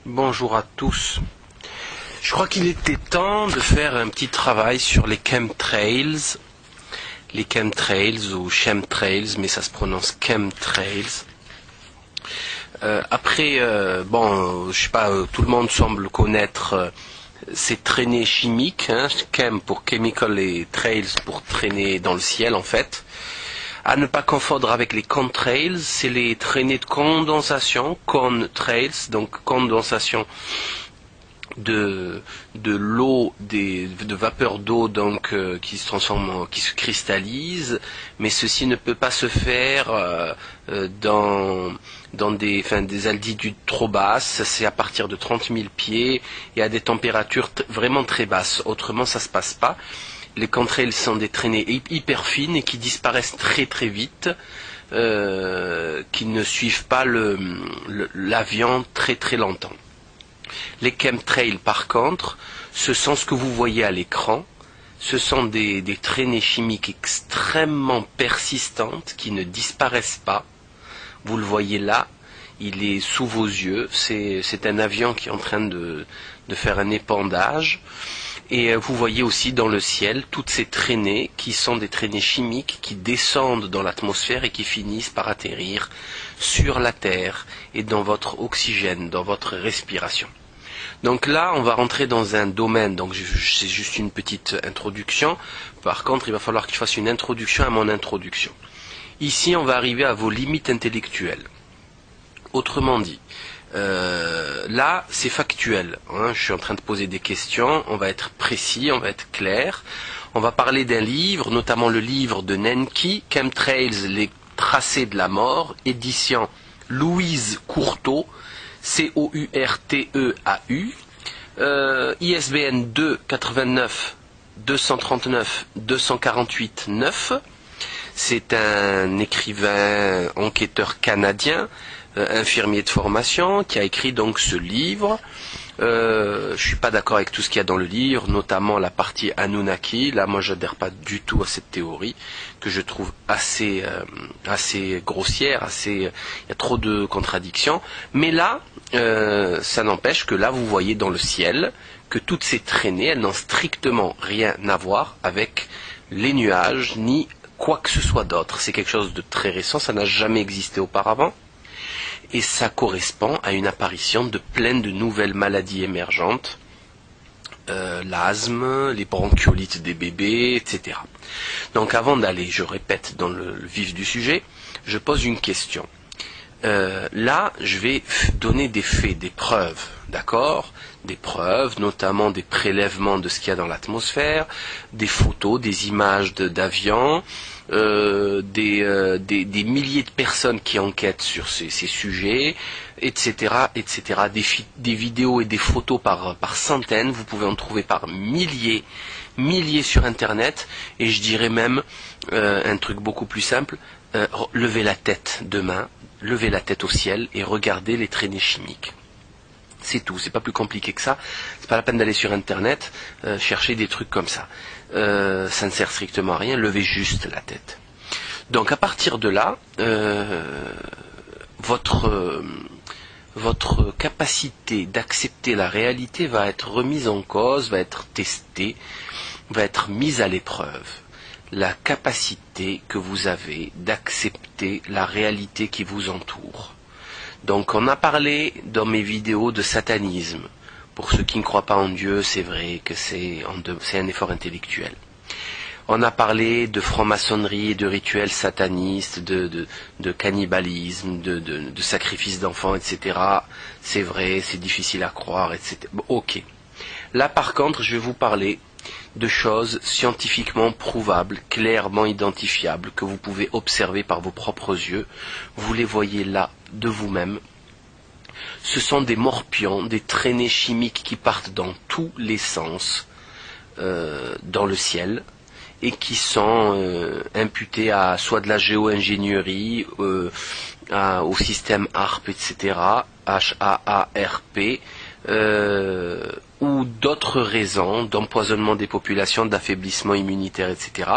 Bonjour à tous. Je crois qu'il était temps de faire un petit travail sur les chemtrails. Les chemtrails ou chemtrails, mais ça se prononce chemtrails. Je sais pas, tout le monde semble connaître ces traînées chimiques, hein, chem pour chemical et trails pour traîner dans le ciel en fait. À ne pas confondre avec les contrails, c'est les traînées de condensation, contrails, donc condensation de l'eau, de vapeur d'eau donc qui se transforme, qui se cristallise, mais ceci ne peut pas se faire dans des altitudes trop basses. C'est à partir de 30 000 pieds et à des températures vraiment très basses. Autrement, ça se passe pas. Les contrails sont des traînées hyper fines et qui disparaissent très très vite, qui ne suivent pas l'avion très très longtemps. Les chemtrails par contre, ce sont ce que vous voyez à l'écran. Ce sont des traînées chimiques extrêmement persistantes qui ne disparaissent pas. Vous le voyez là, il est sous vos yeux. C'est un avion qui est en train de faire un épandage. Et vous voyez aussi dans le ciel toutes ces traînées qui sont des traînées chimiques qui descendent dans l'atmosphère et qui finissent par atterrir sur la Terre et dans votre oxygène, dans votre respiration. Donc là, on va rentrer dans un domaine, donc c'est juste une petite introduction. Par contre, il va falloir que je fasse une introduction à mon introduction. Ici, on va arriver à vos limites intellectuelles. Autrement dit, là, c'est factuel. Hein, je suis en train de poser des questions. On va être précis, on va être clair. On va parler d'un livre, notamment le livre de Nenki, Chemtrails, les tracés de la mort, édition Louise Courteau, Courteau, ISBN 2 89 239 248 9. C'est un écrivain enquêteur canadien, infirmier de formation, qui a écrit donc ce livre. Je suis pas d'accord avec tout ce qu'il y a dans le livre, notamment la partie Anunnaki. Là, moi, j'adhère pas du tout à cette théorie que je trouve assez grossière, il y a trop de contradictions. Mais là, ça n'empêche que là, vous voyez dans le ciel que toutes ces traînées, elles n'ont strictement rien à voir avec les nuages ni quoi que ce soit d'autre. C'est quelque chose de très récent, ça n'a jamais existé auparavant. Et ça correspond à une apparition de plein de nouvelles maladies émergentes, l'asthme, les bronchiolites des bébés, etc. Donc avant d'aller, je répète, dans le vif du sujet, je pose une question. Là, je vais donner des faits, des preuves, d'accord ? Des preuves, notamment des prélèvements de ce qu'il y a dans l'atmosphère, des photos, des images d'avions, des milliers de personnes qui enquêtent sur ces sujets, etc., etc. Des vidéos et des photos par centaines, vous pouvez en trouver par milliers sur Internet, et je dirais même un truc beaucoup plus simple, levez la tête demain, levez la tête au ciel et regardez les traînées chimiques. C'est tout, c'est pas plus compliqué que ça. C'est pas la peine d'aller sur Internet chercher des trucs comme ça. Ça ne sert strictement à rien, levez juste la tête. Donc à partir de là, votre capacité d'accepter la réalité va être remise en cause, va être testée, va être mise à l'épreuve. La capacité que vous avez d'accepter la réalité qui vous entoure. Donc on a parlé dans mes vidéos de satanisme. Pour ceux qui ne croient pas en Dieu, c'est vrai que c'est un effort intellectuel. On a parlé de franc-maçonnerie et de rituels satanistes, de cannibalisme, de sacrifice d'enfants, etc. C'est vrai, c'est difficile à croire, etc. Bon, ok. Là par contre, je vais vous parler de choses scientifiquement prouvables, clairement identifiables, que vous pouvez observer par vos propres yeux. Vous les voyez là de vous-même. Ce sont des morpions, des traînées chimiques qui partent dans tous les sens dans le ciel et qui sont imputés à soit de la géo-ingénierie, au système HARP, etc., H-A-A-R-P, ou d'autres raisons d'empoisonnement des populations, d'affaiblissement immunitaire, etc.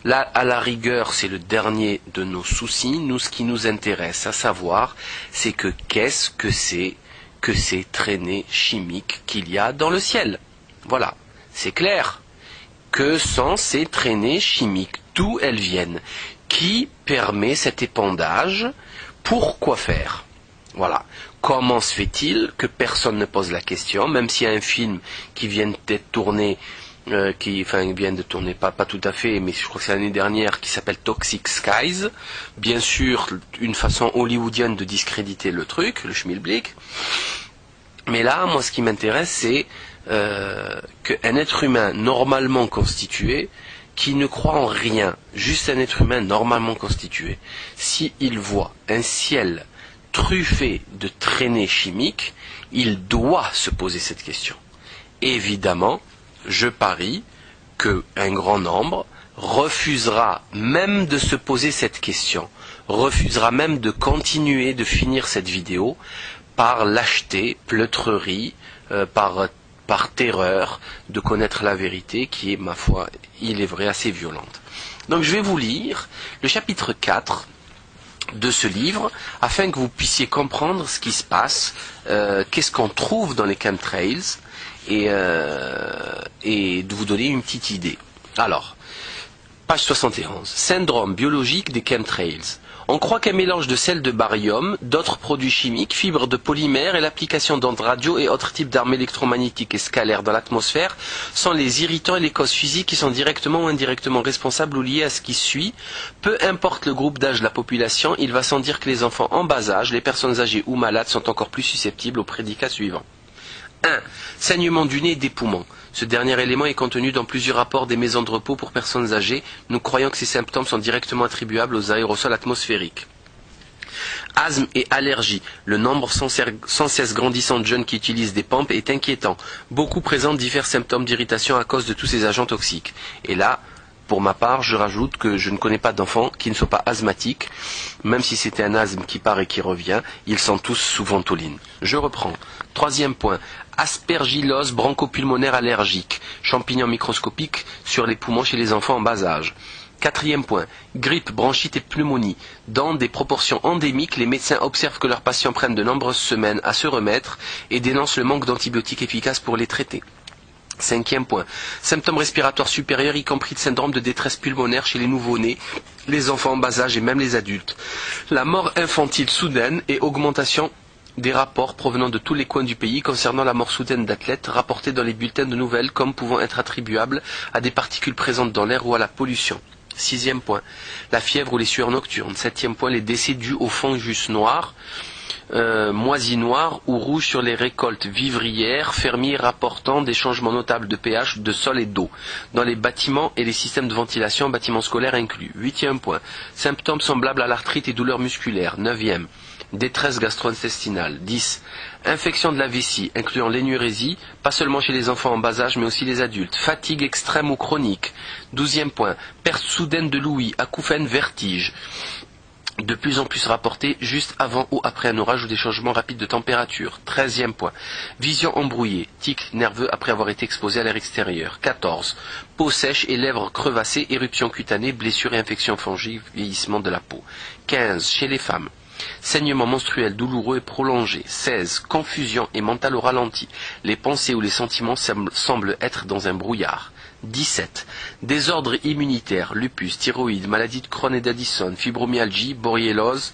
Là, à la rigueur, c'est le dernier de nos soucis. Nous, ce qui nous intéresse à savoir, c'est que qu'est-ce que c'est que ces traînées chimiques qu'il y a dans le ciel. Voilà, c'est clair. Que sont ces traînées chimiques? D'où elles viennent? Qui permet cet épandage? Pourquoi faire? Voilà. Comment se fait-il que personne ne pose la question, même s'il y a un film qui vient d'être tourné, vient de tourner, pas tout à fait, mais je crois que c'est l'année dernière, qui s'appelle Toxic Skies. Bien sûr, une façon hollywoodienne de discréditer le truc, le schmilblick. Mais là, moi, ce qui m'intéresse, c'est qu'un être humain normalement constitué, qui ne croit en rien, juste un être humain normalement constitué, s'il voit un ciel truffé de traînées chimiques, il doit se poser cette question. Évidemment, je parie qu'un grand nombre refusera même de se poser cette question, refusera même de continuer de finir cette vidéo par lâcheté, pleutrerie, par terreur de connaître la vérité qui est, ma foi, il est vrai, assez violente. Donc je vais vous lire le chapitre 4 de ce livre afin que vous puissiez comprendre ce qui se passe, qu'est-ce qu'on trouve dans les chemtrails et de vous donner une petite idée. Alors, page 71, syndrome biologique des chemtrails. On croit qu'un mélange de sel de barium, d'autres produits chimiques, fibres de polymères et l'application d'ondes radio et autres types d'armes électromagnétiques et scalaires dans l'atmosphère sont les irritants et les causes physiques qui sont directement ou indirectement responsables ou liés à ce qui suit. Peu importe le groupe d'âge de la population, il va sans dire que les enfants en bas âge, les personnes âgées ou malades sont encore plus susceptibles aux prédicats suivants. 1. Saignement du nez et des poumons. Ce dernier élément est contenu dans plusieurs rapports des maisons de repos pour personnes âgées. Nous croyons que ces symptômes sont directement attribuables aux aérosols atmosphériques. Asthme et allergie. Le nombre sans cesse grandissant de jeunes qui utilisent des pompes est inquiétant. Beaucoup présentent divers symptômes d'irritation à cause de tous ces agents toxiques. Et là, pour ma part, je rajoute que je ne connais pas d'enfants qui ne soient pas asthmatiques. Même si c'était un asthme qui part et qui revient, ils sont tous sous ventoline. Je reprends. 3e point. Aspergillose bronchopulmonaire allergique. Champignon microscopique sur les poumons chez les enfants en bas âge. 4e point. Grippe, bronchite et pneumonie. Dans des proportions endémiques, les médecins observent que leurs patients prennent de nombreuses semaines à se remettre et dénoncent le manque d'antibiotiques efficaces pour les traiter. 5e point. Symptômes respiratoires supérieurs, y compris de syndrome de détresse pulmonaire chez les nouveau-nés, les enfants en bas âge et même les adultes. La mort infantile soudaine et augmentation des rapports provenant de tous les coins du pays concernant la mort soudaine d'athlètes rapportés dans les bulletins de nouvelles comme pouvant être attribuables à des particules présentes dans l'air ou à la pollution. 6e point. La fièvre ou les sueurs nocturnes. 7e point. Les décès dus au fongus noir, moisi noir ou rouge sur les récoltes vivrières, fermiers rapportant des changements notables de pH, de sol et d'eau, dans les bâtiments et les systèmes de ventilation, bâtiments scolaires inclus. 8e point. Symptômes semblables à l'arthrite et douleurs musculaires. 9e. Détresse gastro-intestinale. 10. Infection de la vessie, incluant l'énurésie, pas seulement chez les enfants en bas âge, mais aussi les adultes. Fatigue extrême ou chronique. 12e point. Perte soudaine de l'ouïe, acouphène, vertige. De plus en plus rapporté juste avant ou après un orage ou des changements rapides de température. 13e point. Vision embrouillée, tic nerveux après avoir été exposé à l'air extérieur. 14. Peau sèche et lèvres crevassées, éruption cutanée, blessures et infections fongiques, vieillissement de la peau. 15. Chez les femmes. Saignement menstruel douloureux et prolongé. 16. Confusion et mental au ralenti. Les pensées ou les sentiments semblent être dans un brouillard. 17. Désordre immunitaire, lupus, thyroïde, maladie de Crohn et d'Addison, fibromyalgie, borréliose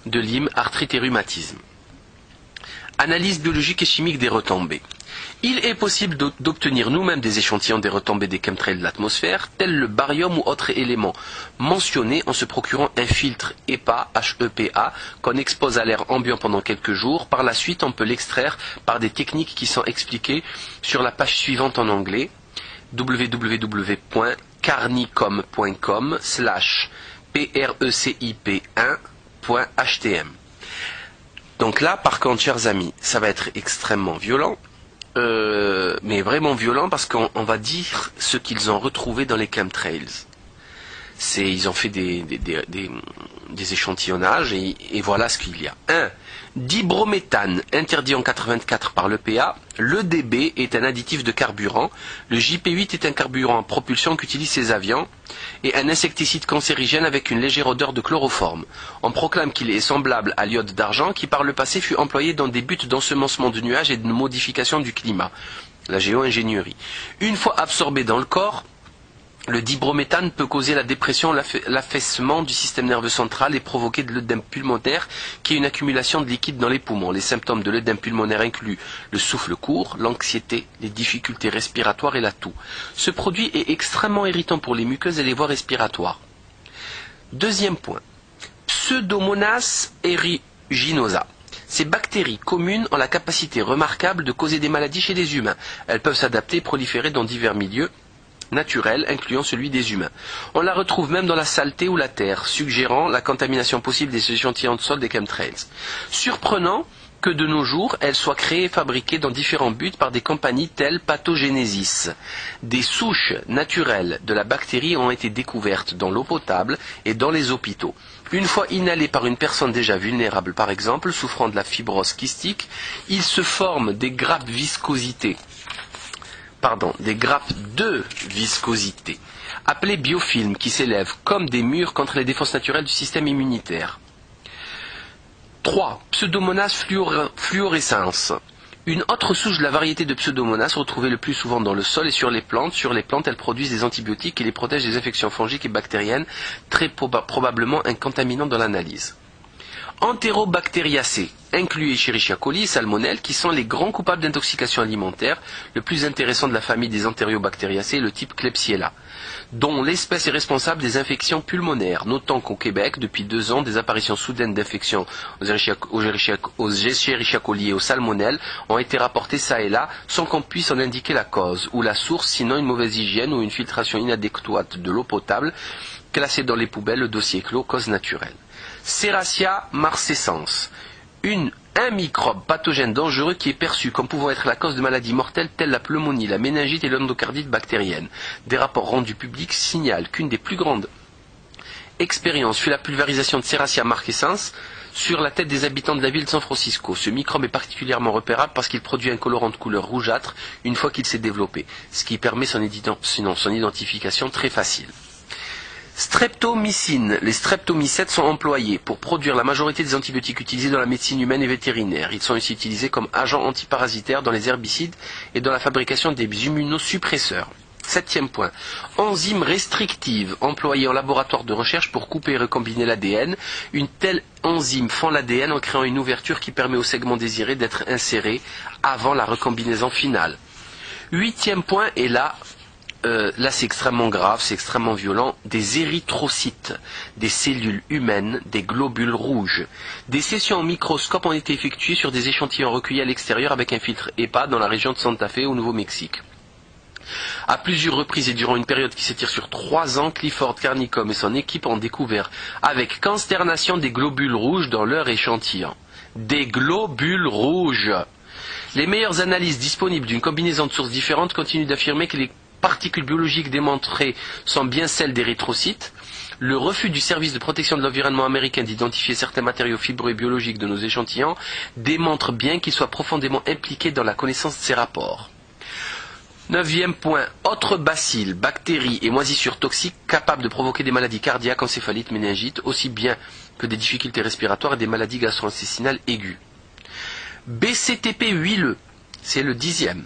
de Lyme, arthrite et rhumatisme. Analyse biologique et chimique des retombées. Il est possible d'obtenir nous-mêmes des échantillons des retombées des chemtrails de l'atmosphère, tels le barium ou autres éléments mentionnés en se procurant un filtre EPA, HEPA, qu'on expose à l'air ambiant pendant quelques jours. Par la suite, on peut l'extraire par des techniques qui sont expliquées sur la page suivante en anglais, www.carnicom.com/PRECIP1.htm. Donc là, par contre, chers amis, ça va être extrêmement violent. Mais vraiment violent parce qu'on va dire ce qu'ils ont retrouvé dans les chemtrails. Ils ont fait des échantillonnages et voilà ce qu'il y a. 1. Dibrométhane, interdit en 84 par l'EPA. Le DB est un additif de carburant. Le JP8 est un carburant à propulsion qu'utilisent ces avions et un insecticide cancérigène avec une légère odeur de chloroforme. On proclame qu'il est semblable à l'iode d'argent qui par le passé fut employé dans des buts d'ensemencement de nuages et de modification du climat. La géo-ingénierie. Une fois absorbé dans le corps, le dibrométhane peut causer la dépression, l'affaissement du système nerveux central et provoquer de l'œdème pulmonaire qui est une accumulation de liquide dans les poumons. Les symptômes de l'œdème pulmonaire incluent le souffle court, l'anxiété, les difficultés respiratoires et la toux. Ce produit est extrêmement irritant pour les muqueuses et les voies respiratoires. Deuxième point. Pseudomonas aeruginosa. Ces bactéries communes ont la capacité remarquable de causer des maladies chez les humains. Elles peuvent s'adapter et proliférer dans divers milieux naturel, incluant celui des humains. On la retrouve même dans la saleté ou la terre, suggérant la contamination possible des échantillons de sol des chemtrails. Surprenant que de nos jours, elle soit créée et fabriquée dans différents buts par des compagnies telles Pathogenesis. Des souches naturelles de la bactérie ont été découvertes dans l'eau potable et dans les hôpitaux. Une fois inhalée par une personne déjà vulnérable, par exemple, souffrant de la fibrose kystique, il se forme des grappes de viscosité, appelées biofilms, qui s'élèvent comme des murs contre les défenses naturelles du système immunitaire. 3. Pseudomonas fluorescens. Une autre souche de la variété de Pseudomonas retrouvée le plus souvent dans le sol et sur les plantes. Sur les plantes, elles produisent des antibiotiques qui les protègent des infections fongiques et bactériennes, très probablement un contaminant dans l'analyse. Enterobacteriacées, incluent Escherichia coli et Salmonelle, qui sont les grands coupables d'intoxication alimentaire. Le plus intéressant de la famille des Enterobacteriacées est le type Klebsiella, dont l'espèce est responsable des infections pulmonaires. Notons qu'au Québec, depuis 2 ans, des apparitions soudaines d'infections aux Escherichia coli et aux Salmonelle ont été rapportées ça et là, sans qu'on puisse en indiquer la cause, ou la source, sinon une mauvaise hygiène ou une filtration inadéquate de l'eau potable, classée dans les poubelles, le dossier clos, cause naturelle. Serratia marcescens, un microbe pathogène dangereux qui est perçu comme pouvant être la cause de maladies mortelles telles la pneumonie, la méningite et l'endocardite bactérienne. Des rapports rendus publics signalent qu'une des plus grandes expériences fut la pulvérisation de Serratia marcescens sur la tête des habitants de la ville de San Francisco. Ce microbe est particulièrement repérable parce qu'il produit un colorant de couleur rougeâtre une fois qu'il s'est développé, ce qui permet son identification très facile. Streptomycine. Les streptomycètes sont employés pour produire la majorité des antibiotiques utilisés dans la médecine humaine et vétérinaire. Ils sont aussi utilisés comme agents antiparasitaires dans les herbicides et dans la fabrication des immunosuppresseurs. 7e point. Enzyme restrictive, employée en laboratoire de recherche pour couper et recombiner l'ADN. Une telle enzyme fend l'ADN en créant une ouverture qui permet au segment désiré d'être inséré avant la recombinaison finale. 8e point est là c'est extrêmement grave, c'est extrêmement violent, des érythrocytes, des cellules humaines, des globules rouges. Des sessions au microscope ont été effectuées sur des échantillons recueillis à l'extérieur avec un filtre EPA dans la région de Santa Fe au Nouveau-Mexique. À plusieurs reprises et durant une période qui s'étire sur 3 ans, Clifford Carnicom et son équipe ont découvert avec consternation des globules rouges dans leur échantillon. Des globules rouges. Les meilleures analyses disponibles d'une combinaison de sources différentes continuent d'affirmer que les particules biologiques démontrées sont bien celles d'érythrocytes. Le refus du service de protection de l'environnement américain d'identifier certains matériaux fibreux et biologiques de nos échantillons démontre bien qu'ils soient profondément impliqués dans la connaissance de ces rapports. 9e point. Autres bacilles, bactéries et moisissures toxiques capables de provoquer des maladies cardiaques, encéphalite, méningite, aussi bien que des difficultés respiratoires et des maladies gastro-intestinales aiguës. BCTP huileux, c'est le 10e.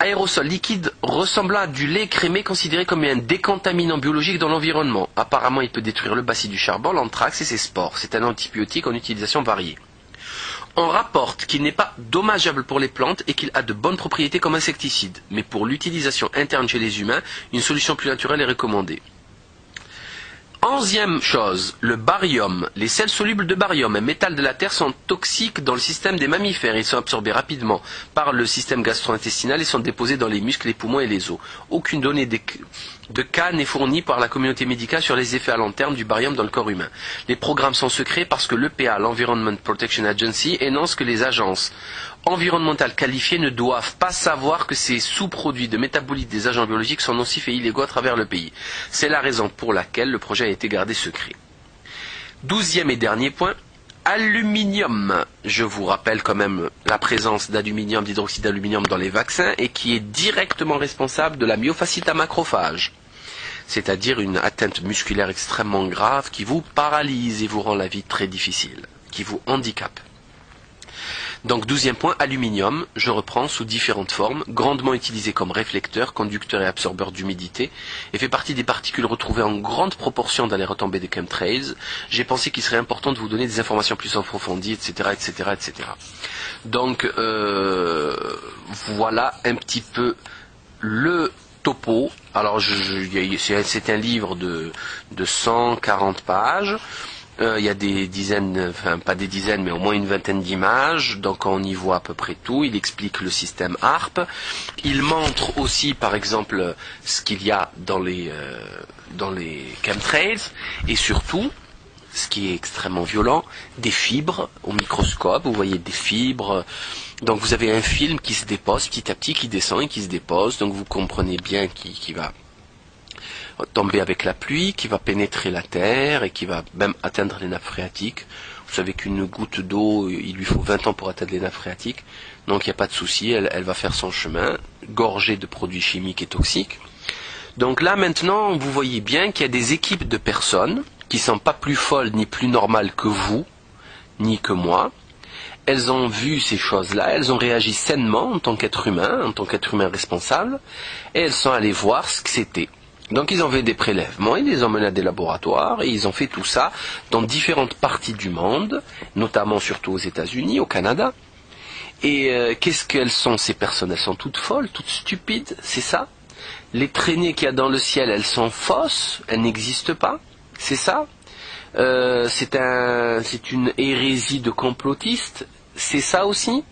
Aérosol liquide ressemblant à du lait crémé considéré comme un décontaminant biologique dans l'environnement. Apparemment, il peut détruire le bacille du charbon, l'anthrax et ses spores. C'est un antibiotique en utilisation variée. On rapporte qu'il n'est pas dommageable pour les plantes et qu'il a de bonnes propriétés comme insecticide. Mais pour l'utilisation interne chez les humains, une solution plus naturelle est recommandée. 11e chose, le barium. Les sels solubles de barium, un métal de la Terre, sont toxiques dans le système des mammifères. Ils sont absorbés rapidement par le système gastro-intestinal et sont déposés dans les muscles, les poumons et les os. Aucune donnée de cas n'est fournie par la communauté médicale sur les effets à long terme du barium dans le corps humain. Les programmes sont secrets parce que l'EPA, l'Environment Protection Agency, énonce que les agences environnementales qualifiées ne doivent pas savoir que ces sous-produits de métabolites des agents biologiques sont nocifs et illégaux à travers le pays. C'est la raison pour laquelle le projet a été gardé secret. 12e et dernier point, aluminium. Je vous rappelle quand même la présence d'aluminium, d'hydroxyde d'aluminium dans les vaccins et qui est directement responsable de la myofascite à macrophage, c'est-à-dire une atteinte musculaire extrêmement grave qui vous paralyse et vous rend la vie très difficile, qui vous handicape. Donc 12e point, aluminium, je reprends sous différentes formes, grandement utilisé comme réflecteur, conducteur et absorbeur d'humidité, et fait partie des particules retrouvées en grande proportion dans les retombées des chemtrails. J'ai pensé qu'il serait important de vous donner des informations plus approfondies, etc., etc., etc. Donc voilà un petit peu le topo. Alors c'est un livre de 140 pages. Il y a des dizaines, enfin pas des dizaines, mais au moins une vingtaine d'images, donc on y voit à peu près tout. Il explique le système HARP. Il montre aussi, par exemple, ce qu'il y a dans les chemtrails, et surtout, ce qui est extrêmement violent, des fibres au microscope. Vous voyez des fibres. Donc vous avez un film qui se dépose petit à petit, qui descend et qui se dépose. Donc vous comprenez bien qu'il va tomber avec la pluie, qui va pénétrer la terre et qui va même atteindre les nappes phréatiques. Vous savez qu'une goutte d'eau, il lui faut 20 ans pour atteindre les nappes phréatiques, donc il n'y a pas de souci, elle va faire son chemin, gorgée de produits chimiques et toxiques. Donc là maintenant, vous voyez bien qu'il y a des équipes de personnes qui ne sont pas plus folles ni plus normales que vous, ni que moi. Elles ont vu ces choses-là, elles ont réagi sainement en tant qu'être humain responsable, et elles sont allées voir ce que c'était. Donc ils ont fait des prélèvements, ils les ont menés à des laboratoires et ils ont fait tout ça dans différentes parties du monde, notamment surtout aux États-Unis, au Canada. Et qu'est-ce qu'elles sont ces personnes? Elles sont toutes folles, toutes stupides, c'est ça? Les traînées qu'il y a dans le ciel, elles sont fausses, elles n'existent pas, c'est ça? C'est une hérésie de complotistes, c'est ça aussi?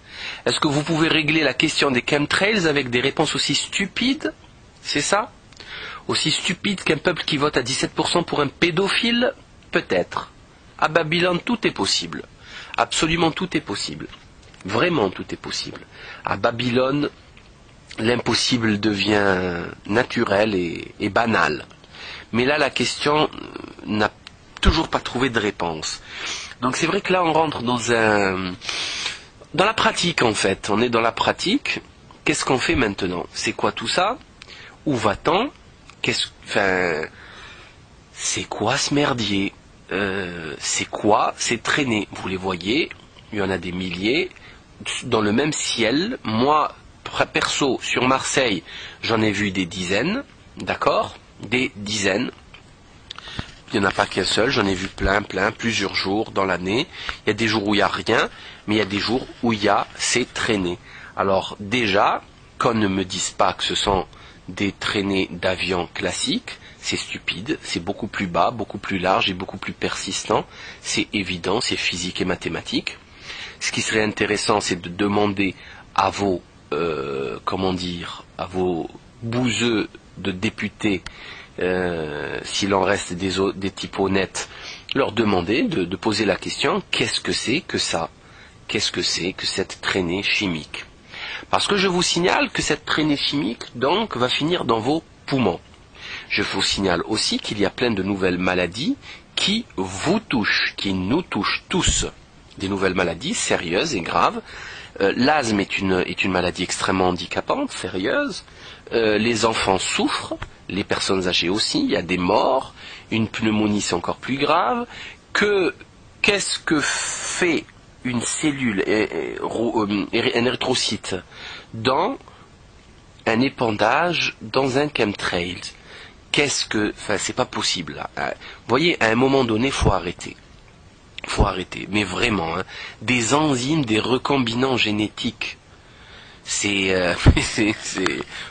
Est-ce que vous pouvez régler la question des chemtrails avec des réponses aussi stupides? C'est ça? Aussi stupide qu'un peuple qui vote à 17% pour un pédophile? Peut-être. À Babylone, tout est possible. Absolument tout est possible. Vraiment tout est possible. À Babylone, l'impossible devient naturel et banal. Mais là, la question n'a toujours pas trouvé de réponse. Donc c'est vrai que là, on rentre dans la pratique, en fait. On est dans la pratique. Qu'est-ce qu'on fait maintenant? C'est quoi tout ça? Où va-t-on? C'est quoi ce merdier? C'est quoi ces traînées? Vous les voyez, il y en a des milliers, dans le même ciel. Moi, perso, sur Marseille, j'en ai vu des dizaines, d'accord? Des dizaines. Il n'y en a pas qu'un seul, j'en ai vu plein, plusieurs jours dans l'année. Il y a des jours où il n'y a rien, mais il y a des jours où il y a ces traînées. Alors déjà, qu'on ne me dise pas que ce sont des traînées d'avions classiques, c'est stupide, c'est beaucoup plus bas, beaucoup plus large et beaucoup plus persistant, c'est évident, c'est physique et mathématique. Ce qui serait intéressant, c'est de demander à vos, à vos bouseux de députés, s'il en reste des types honnêtes, leur demander de poser la question, qu'est-ce que c'est que ça? Qu'est-ce que c'est que cette traînée chimique? Parce que je vous signale que cette traînée chimique, donc, va finir dans vos poumons. Je vous signale aussi qu'il y a plein de nouvelles maladies qui vous touchent, qui nous touchent tous. Des nouvelles maladies sérieuses et graves. L'asthme est une maladie extrêmement handicapante, sérieuse. Les enfants souffrent, les personnes âgées aussi, il y a des morts. Une pneumonie, c'est encore plus grave. Qu'est-ce que fait une cellule, un érythrocyte, dans un épandage, dans un chemtrail? C'est pas possible là. Vous voyez, à un moment donné, faut arrêter. Mais vraiment, hein. Des enzymes, des recombinants génétiques.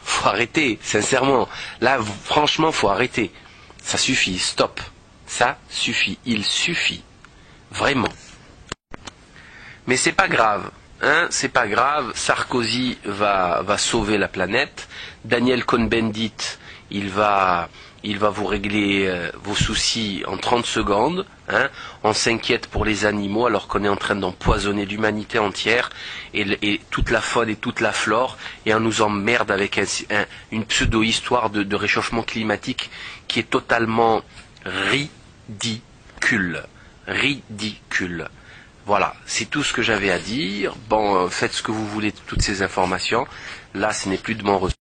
Faut arrêter, sincèrement. Là, franchement, faut arrêter. Ça suffit, stop. Ça suffit, il suffit. Vraiment. Mais c'est pas grave. Hein, c'est pas grave, Sarkozy va sauver la planète, Daniel Cohn-Bendit, il va vous régler vos soucis en 30 secondes, hein. On s'inquiète pour les animaux alors qu'on est en train d'empoisonner l'humanité entière et toute la faune et toute la flore, et on nous emmerde avec une pseudo-histoire de réchauffement climatique qui est totalement ridicule. Ridicule. Voilà, c'est tout ce que j'avais à dire. Bon, faites ce que vous voulez de toutes ces informations. Là, ce n'est plus de mon ressort.